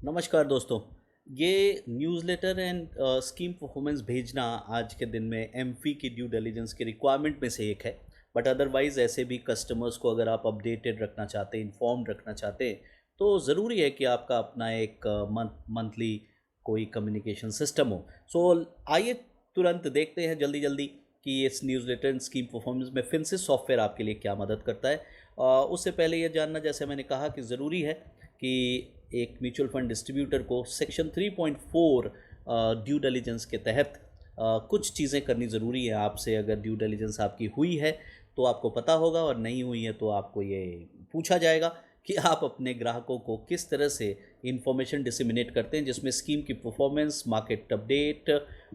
नमस्कार दोस्तों। ये न्यूज़लेटर एंड स्कीम परफॉर्मेंस भेजना आज के दिन में एमफी की ड्यू डिलिजेंस की रिक्वायरमेंट में से एक है। बट अदरवाइज़ ऐसे भी कस्टमर्स को अगर आप अपडेटेड रखना चाहते हैं, इन्फॉर्म्ड रखना चाहते हैं, तो ज़रूरी है कि आपका अपना एक मंथली कोई कम्युनिकेशन सिस्टम हो। सो आइए तुरंत देखते हैं जल्दी जल्दी कि इस न्यूज़लेटर एंड स्कीम परफॉर्मेंस में फिनसिस सॉफ्टवेयर आपके लिए क्या मदद करता है। उससे पहले ये जानना, जैसे मैंने कहा, कि ज़रूरी है कि एक म्यूचुअल फंड डिस्ट्रीब्यूटर को सेक्शन 3.4 ड्यू डिलिजेंस के तहत कुछ चीज़ें करनी ज़रूरी है। आपसे अगर ड्यू डिलिजेंस आपकी हुई है तो आपको पता होगा, और नहीं हुई है तो आपको ये पूछा जाएगा कि आप अपने ग्राहकों को किस तरह से इंफॉर्मेशन डिसिमिनेट करते हैं, जिसमें स्कीम की performance, market update,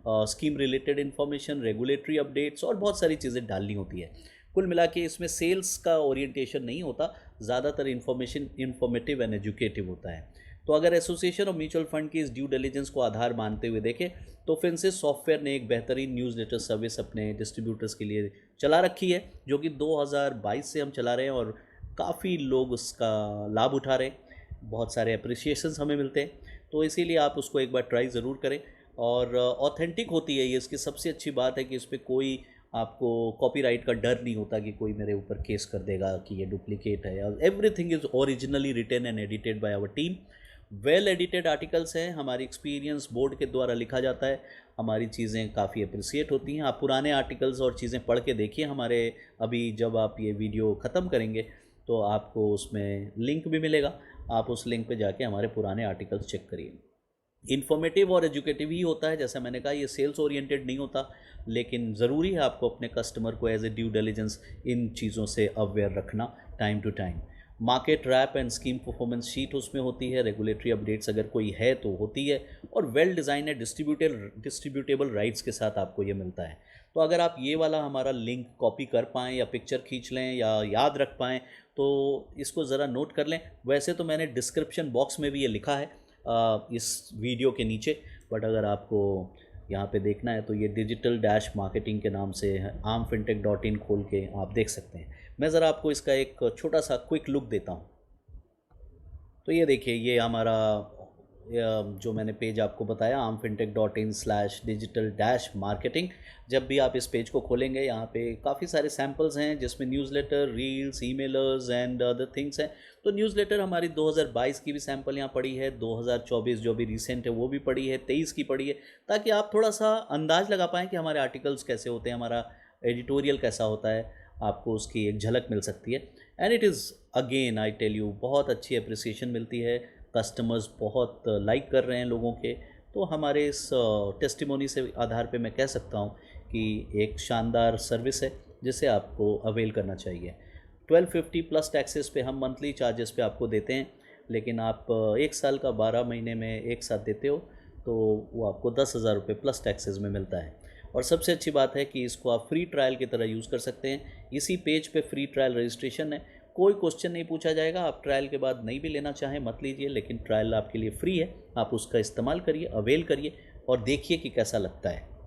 scheme related information, regulatory updates और बहुत सारी चीज़ें डालनी होती है। कुल मिला के इसमें सेल्स का ओरिएंटेशन नहीं होता, ज़्यादातर इन्फॉर्मेशन इन्फॉर्मेटिव एंड एजुकेटिव होता है। तो अगर एसोसिएशन और म्यूचुअल फंड की इस ड्यू डिलिजेंस को आधार मानते हुए देखें तो फिनसिस सॉफ्टवेयर ने एक बेहतरीन न्यूज़लेटर सर्विस अपने डिस्ट्रीब्यूटर्स के लिए चला रखी है, जो कि 2022 से हम चला रहे हैं और काफ़ी लोग उसका लाभ उठा रहे हैं। बहुत सारे अप्रिसिएशंस हमें मिलते हैं, तो इसीलिए आप उसको एक बार ट्राई ज़रूर करें। और ऑथेंटिक होती है ये, इसकी सबसे अच्छी बात है कि इस पर कोई आपको कॉपीराइट का डर नहीं होता कि कोई मेरे ऊपर केस कर देगा कि ये डुप्लीकेट है। Everything is originally written and edited by our team. Well edited articles हैं, हमारी एक्सपीरियंस बोर्ड के द्वारा लिखा जाता है, हमारी चीज़ें काफ़ी अप्रिसिएट होती हैं। आप पुराने आर्टिकल्स और चीज़ें पढ़ के देखिए हमारे। अभी जब आप ये वीडियो ख़त्म करेंगे तो आपको उसमें लिंक भी मिलेगा, आप उस लिंक पे जाके हमारे पुराने आर्टिकल्स चेक करिए। इन्फॉर्मेटिव और एजुकेटिव ही होता है, जैसा मैंने कहा, ये सेल्स ओरिएंटेड नहीं होता, लेकिन ज़रूरी है आपको अपने कस्टमर को एज ए ड्यू डिलिजेंस इन चीज़ों से अवेयर रखना time to time. Market wrap and scheme performance sheet उसमें होती है, रेगुलेटरी अपडेट्स अगर कोई है तो होती है, और वेल डिज़ाइन है डिस्ट्रीब्यूटेबल राइट्स के साथ आपको ये मिलता है। तो अगर आप ये वाला हमारा लिंक कॉपी कर पाएँ या पिक्चर खींच लें या याद रख पाएँ तो इसको ज़रा नोट कर लें। वैसे तो मैंने डिस्क्रिप्शन बॉक्स में भी ये लिखा है इस वीडियो के नीचे, बट अगर आपको यहाँ पे देखना है तो ये डिजिटल डैश मार्केटिंग के नाम से है, armfintech.in खोल के आप देख सकते हैं। मैं ज़रा आपको इसका एक छोटा सा क्विक लुक देता हूँ। तो ये देखिए, ये हमारा जो मैंने पेज आपको बताया, armfintech.in/digital-marketing। जब भी आप इस पेज को खोलेंगे, यहाँ पे काफ़ी सारे सैम्पल्स हैं जिसमें newsletter, reels, emailers and other things हैं। तो न्यूज़लेटर हमारी 2022 की भी सैम्पल यहाँ पड़ी है, 2024 जो भी रिसेंट है वो भी पड़ी है, 23 की पड़ी है, ताकि आप थोड़ा सा अंदाज़ लगा पाएँ कि हमारे आर्टिकल्स कैसे होते हैं, हमारा एडिटोरियल कैसा होता है, आपको उसकी एक झलक मिल सकती है। And it is again I tell you, बहुत अच्छी अप्रिसिएशन मिलती है, कस्टमर्स बहुत लाइक कर रहे हैं लोगों के। तो हमारे इस टेस्टिमोनी से आधार पे मैं कह सकता हूँ कि एक शानदार सर्विस है जिसे आपको अवेल करना चाहिए। 1250 प्लस टैक्सेस पे हम मंथली चार्जेस पे आपको देते हैं, लेकिन आप एक साल का 12 महीने में एक साथ देते हो तो वो आपको 10,000 रुपये प्लस टैक्सेस में मिलता है। और सबसे अच्छी बात है कि इसको आप फ्री ट्रायल की तरह यूज़ कर सकते हैं। इसी पेज पे फ्री ट्रायल रजिस्ट्रेशन है, कोई क्वेश्चन नहीं पूछा जाएगा। आप ट्रायल के बाद नहीं भी लेना चाहें मत लीजिए, लेकिन ट्रायल आपके लिए फ्री है, आप उसका इस्तेमाल करिए, अवेल करिए और देखिए कि कैसा लगता है।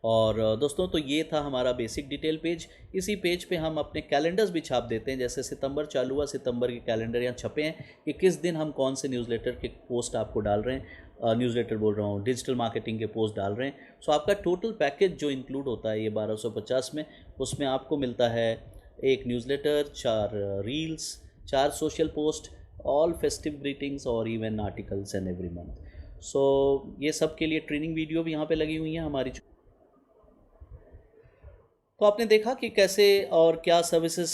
और दोस्तों, तो ये था हमारा बेसिक डिटेल पेज। इसी पेज पे हम अपने कैलेंडर्स भी छाप देते हैं। जैसे सितंबर चालू हुआ, सितंबर के कैलेंडर यहाँ छपे हैं कि किस दिन हम कौन से न्यूज़लेटर के पोस्ट आपको डाल रहे हैं, न्यूज़लेटर बोल रहा हूँ, डिजिटल मार्केटिंग के पोस्ट डाल रहे हैं। सो आपका टोटल पैकेज जो इंक्लूड होता है ये 1250 में, उसमें आपको मिलता है एक newsletter, 4 reels, 4 social post, all festive greetings और even articles and every month. So ये सब के लिए ट्रेनिंग वीडियो भी यहाँ पे लगी हुई हैं हमारी। तो आपने देखा कि कैसे और क्या सर्विसेज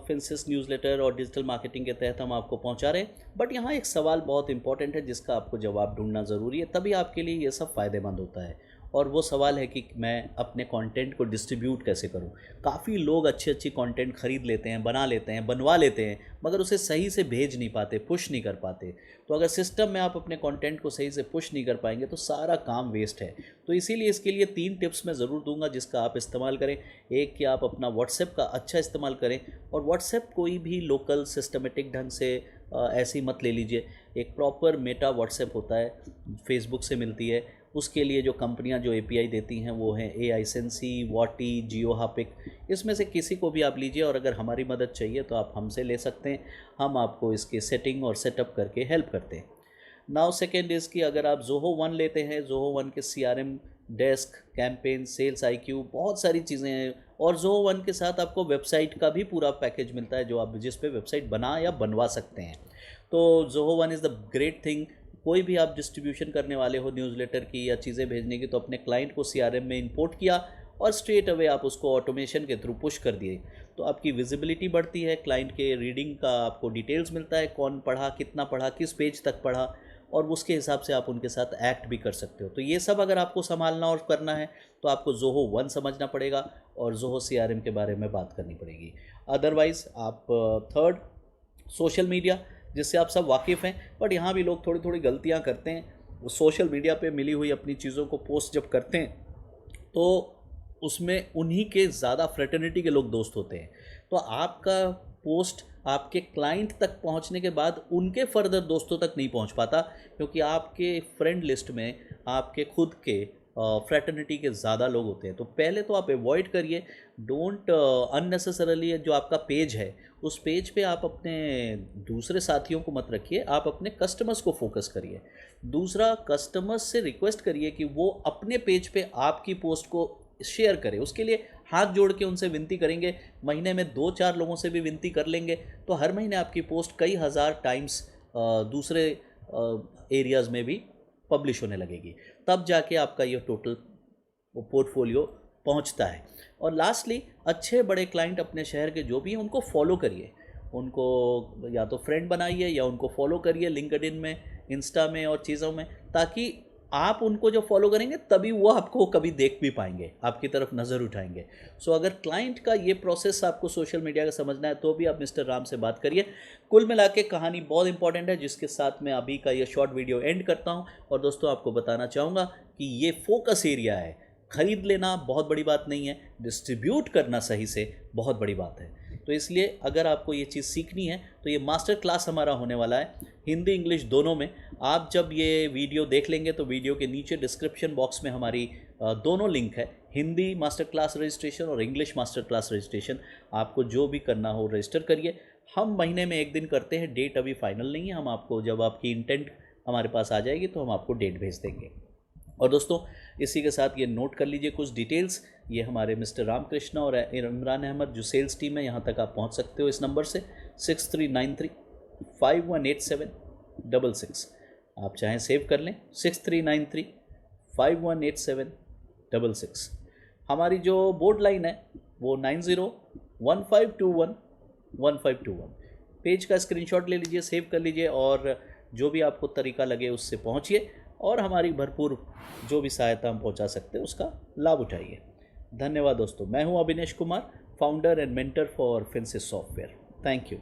फिनसिस न्यूज़लेटर और डिजिटल मार्केटिंग के तहत हम आपको पहुंचा रहे हैं। बट यहाँ एक सवाल बहुत इंपॉर्टेंट है जिसका आपको जवाब ढूंढना ज़रूरी है, तभी आपके लिए ये सब फ़ायदेमंद होता है। और वो सवाल है कि मैं अपने कंटेंट को डिस्ट्रीब्यूट कैसे करूं। काफ़ी लोग अच्छी अच्छी कंटेंट खरीद लेते हैं, बना लेते हैं, बनवा लेते हैं, मगर उसे सही से भेज नहीं पाते, पुश नहीं कर पाते। तो अगर सिस्टम में आप अपने कंटेंट को सही से पुश नहीं कर पाएंगे तो सारा काम वेस्ट है। तो इसीलिए इसके लिए 3 टिप्स मैं ज़रूर दूंगा जिसका आप इस्तेमाल करें। एक कि आप अपना व्हाट्सएप का अच्छा इस्तेमाल करें, और व्हाट्सएप कोई भी लोकल सिस्टमेटिक ढंग से ऐसे ही मत ले लीजिए। एक प्रॉपर मेटा व्हाट्सएप होता है, फेसबुक से मिलती है। उसके लिए जो कंपनियां जो एपीआई देती हैं वो हैं एआईसेंसी, वॉटी, जियो हापिक। इसमें से किसी को भी आप लीजिए, और अगर हमारी मदद चाहिए तो आप हमसे ले सकते हैं, हम आपको इसके सेटिंग और सेटअप करके हेल्प करते हैं। नाउ सेकेंड इज़ कि अगर आप जोहो वन लेते हैं, जोहो वन के CRM, Desk, Campaign, Sales IQ, बहुत सारी चीज़ें हैं। और जोहो वन के साथ आपको वेबसाइट का भी पूरा पैकेज मिलता है, जो आप जिस पे वेबसाइट बना या बनवा सकते हैं। तो Zoho one is the great thing. कोई भी आप डिस्ट्रीब्यूशन करने वाले हो न्यूज़लेटर की या चीज़ें भेजने की, तो अपने क्लाइंट को CRM में इंपोर्ट किया और स्ट्रेट अवे आप उसको ऑटोमेशन के थ्रू पुश कर दिए, तो आपकी विजिबिलिटी बढ़ती है, क्लाइंट के रीडिंग का आपको डिटेल्स मिलता है, कौन पढ़ा, कितना पढ़ा, किस पेज तक पढ़ा, और उसके हिसाब से आप उनके साथ एक्ट भी कर सकते हो। तो ये सब अगर आपको संभालना और करना है तो आपको जोहो वन समझना पड़ेगा और जोहो CRM के बारे में बात करनी पड़ेगी। अदरवाइज़ आप थर्ड, सोशल मीडिया, जिससे आप सब वाकिफ़ हैं, बट यहाँ भी लोग थोड़ी थोड़ी गलतियाँ करते हैं। वो सोशल मीडिया पे मिली हुई अपनी चीज़ों को पोस्ट जब करते हैं तो उसमें उन्हीं के ज़्यादा फ्रेटर्निटी के लोग दोस्त होते हैं। तो आपका पोस्ट आपके क्लाइंट तक पहुंचने के बाद उनके फर्दर दोस्तों तक नहीं पहुंच पाता, क्योंकि आपके फ्रेंड लिस्ट में आपके खुद के फ्रेटर्निटी के ज़्यादा लोग होते हैं। तो पहले तो आप अवॉइड करिए, डोंट अननेसेसरली जो आपका पेज है उस पेज पे आप अपने दूसरे साथियों को मत रखिए, आप अपने कस्टमर्स को फोकस करिए। दूसरा, कस्टमर्स से रिक्वेस्ट करिए कि वो अपने पेज पे आपकी पोस्ट को शेयर करें। उसके लिए हाथ जोड़ के उनसे विनती करेंगे, महीने में 2-4 लोगों से भी विनती कर लेंगे तो हर महीने आपकी पोस्ट कई हज़ार टाइम्स दूसरे एरियाज़ में भी पब्लिश होने लगेगी, तब जाके आपका ये टोटल पोर्टफोलियो पहुंचता है। और लास्टली, अच्छे बड़े क्लाइंट अपने शहर के जो भी हैं उनको फॉलो करिए, उनको या तो फ्रेंड बनाइए या उनको फॉलो करिए लिंक्डइन में, इंस्टा में और चीज़ों में, ताकि आप उनको जो फॉलो करेंगे तभी वो आपको कभी देख भी पाएंगे, आपकी तरफ नज़र उठाएंगे। सो अगर क्लाइंट का ये प्रोसेस आपको सोशल मीडिया का समझना है तो भी आप मिस्टर राम से बात करिए। कुल मिला के कहानी बहुत इंपॉर्टेंट है, जिसके साथ मैं अभी का ये शॉर्ट वीडियो एंड करता हूँ। और दोस्तों, आपको बताना चाहूँगा कि ये फोकस एरिया है, खरीद लेना बहुत बड़ी बात नहीं है, डिस्ट्रीब्यूट करना सही से बहुत बड़ी बात है। तो इसलिए अगर आपको ये चीज़ सीखनी है तो ये मास्टर क्लास हमारा होने वाला है, हिंदी इंग्लिश दोनों में। आप जब ये वीडियो देख लेंगे तो वीडियो के नीचे डिस्क्रिप्शन बॉक्स में हमारी दोनों लिंक है, हिंदी मास्टर क्लास रजिस्ट्रेशन और इंग्लिश मास्टर क्लास रजिस्ट्रेशन। आपको जो भी करना हो रजिस्टर करिए। हम महीने में एक दिन करते हैं, डेट अभी फाइनल नहीं है, हम आपको जब आपकी इंटेंट हमारे पास आ जाएगी तो हम आपको डेट भेज देंगे। और दोस्तों, इसी के साथ ये नोट कर लीजिए कुछ डिटेल्स, ये हमारे मिस्टर रामकृष्ण और इमरान अहमद जो सेल्स टीम है, यहाँ तक आप पहुँच सकते हो इस नंबर से 6393518766। आप चाहें सेव कर लें, 6393518766। हमारी जो बोर्ड लाइन है वो 9015211521। पेज का स्क्रीनशॉट ले लीजिए, सेव कर लीजिए और जो भी आपको तरीका लगे उससे पहुँचिए और हमारी भरपूर जो भी सहायता हम पहुंचा सकते हैं उसका लाभ उठाइए। धन्यवाद दोस्तों। मैं हूं Abhinesh Kumar, founder and mentor for Finsys software. Thank you.